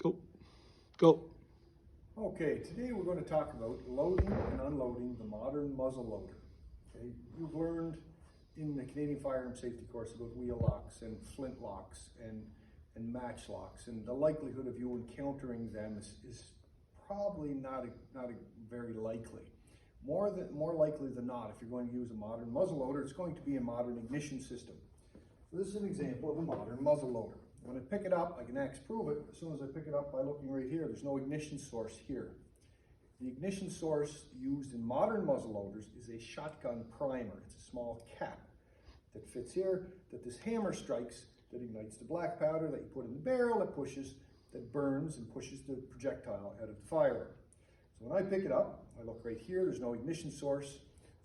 Go. Go. Okay, today we're going to talk about loading and unloading the modern muzzle loader. Okay, you've learned in the Canadian Firearm Safety course about wheel locks and flint locks and match locks, and the likelihood of you encountering them is probably not very likely. More likely than not, if you're going to use a modern muzzle loader, it's going to be a modern ignition system. So this is an example of a modern muzzle loader. When I pick it up, I can prove it as soon as I pick it up by looking right here. There's no ignition source here. The ignition source used in modern muzzle loaders is a shotgun primer. It's a small cap that fits here, that this hammer strikes, that ignites the black powder that you put in the barrel, that burns and pushes the projectile out of the firearm. So when I pick it up, I look right here, there's no ignition source,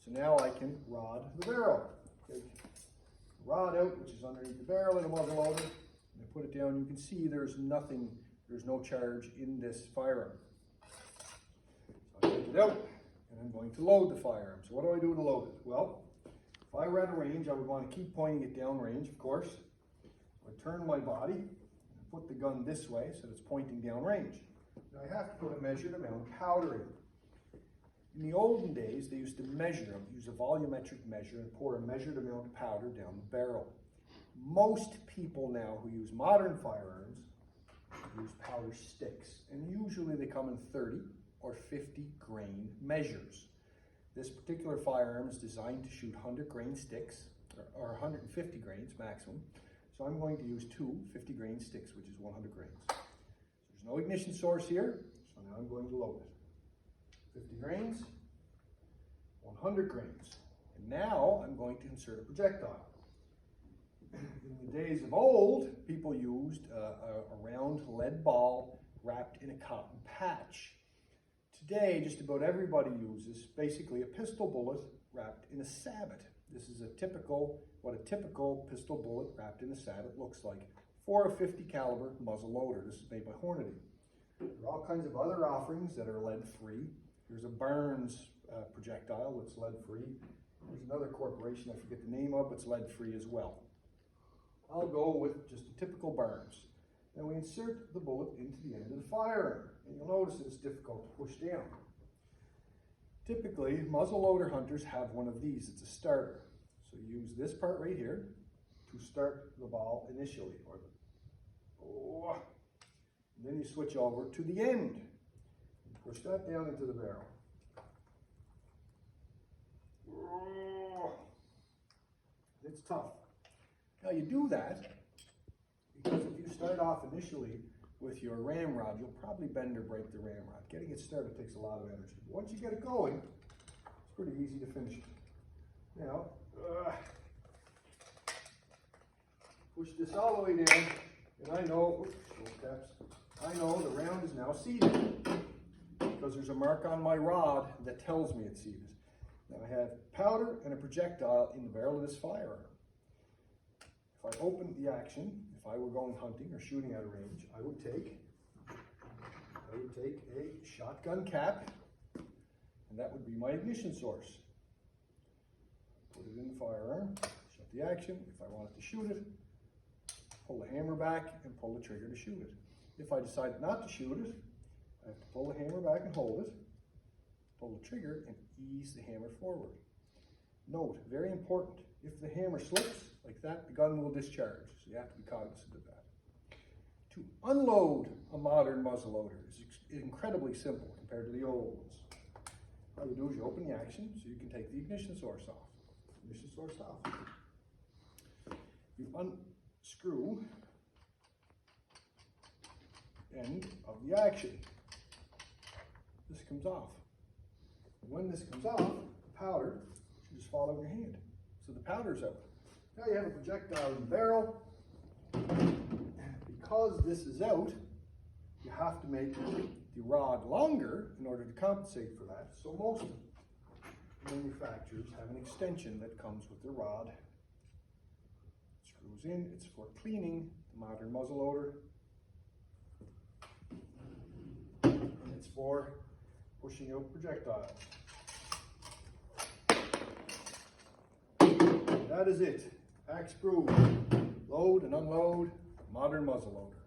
so now I can rod the barrel. Take the rod out, which is underneath the barrel in a muzzle loader, and I put it down. You can see there's no charge in this firearm. So I take it out, and I'm going to load the firearm. So what do I do to load it? Well, if I were at a range, I would want to keep pointing it down range, of course. So I turn my body, and put the gun this way so that it's pointing down range. Now I have to put a measured amount of powder in. In the olden days, they used to use a volumetric measure and pour a measured amount of powder down the barrel. Most people now who use modern firearms use powder sticks, and usually they come in 30 or 50 grain measures. This particular firearm is designed to shoot 100 grain sticks, or 150 grains maximum, so I'm going to use two 50 grain sticks, which is 100 grains. There's no ignition source here, so now I'm going to load it. 50 grains, 100 grains. And now I'm going to insert a projectile. In the days of old, people used a round lead ball wrapped in a cotton patch. Today, just about everybody uses basically a pistol bullet wrapped in a sabot. This is what a typical pistol bullet wrapped in a sabot looks like for a .50 caliber muzzle loader. This is made by Hornady. There are all kinds of other offerings that are lead-free. There's a Burns projectile that's lead-free. There's another corporation, I forget the name of, but it's lead-free as well. I'll go with just a typical Burns. Then we insert the bullet into the end of the firearm, and you'll notice that it's difficult to push down. Typically, muzzleloader hunters have one of these. It's a starter. So you use this part right here to start the ball initially, and then you switch over to the end. Push that down into the barrel. It's tough. Now you do that because if you start off initially with your ramrod, you'll probably bend or break the ramrod. Getting it started takes a lot of energy. Once you get it going, it's pretty easy to finish it. Now, push this all the way down, and I know the round is now seated because there's a mark on my rod that tells me it's seated. Now I have powder and a projectile in the barrel of this firearm. If I open the action, if I were going hunting or shooting at a range, I would take a shotgun cap, and that would be my ignition source. Put it in the firearm, shut the action. If I wanted to shoot it, pull the hammer back and pull the trigger to shoot it. If I decided not to shoot it, I have to pull the hammer back and hold it, pull the trigger and ease the hammer forward. Note, very important, if the hammer slips like that, the gun will discharge, so you have to be cognizant of that. To unload a modern muzzleloader is incredibly simple compared to the old ones. All you do is you open the action so you can take the ignition source off. You unscrew the end of the action. This comes off. And when this comes off, the powder should just fall out of your hand. So the powder's out. Now you have a projectile in the barrel. Because this is out, you have to make the rod longer in order to compensate for that. So most manufacturers have an extension that comes with the rod. It screws in. It's for cleaning the modern muzzleloader. And it's for pushing out projectiles. That is it. Axe proof. Load and unload modern muzzleloader.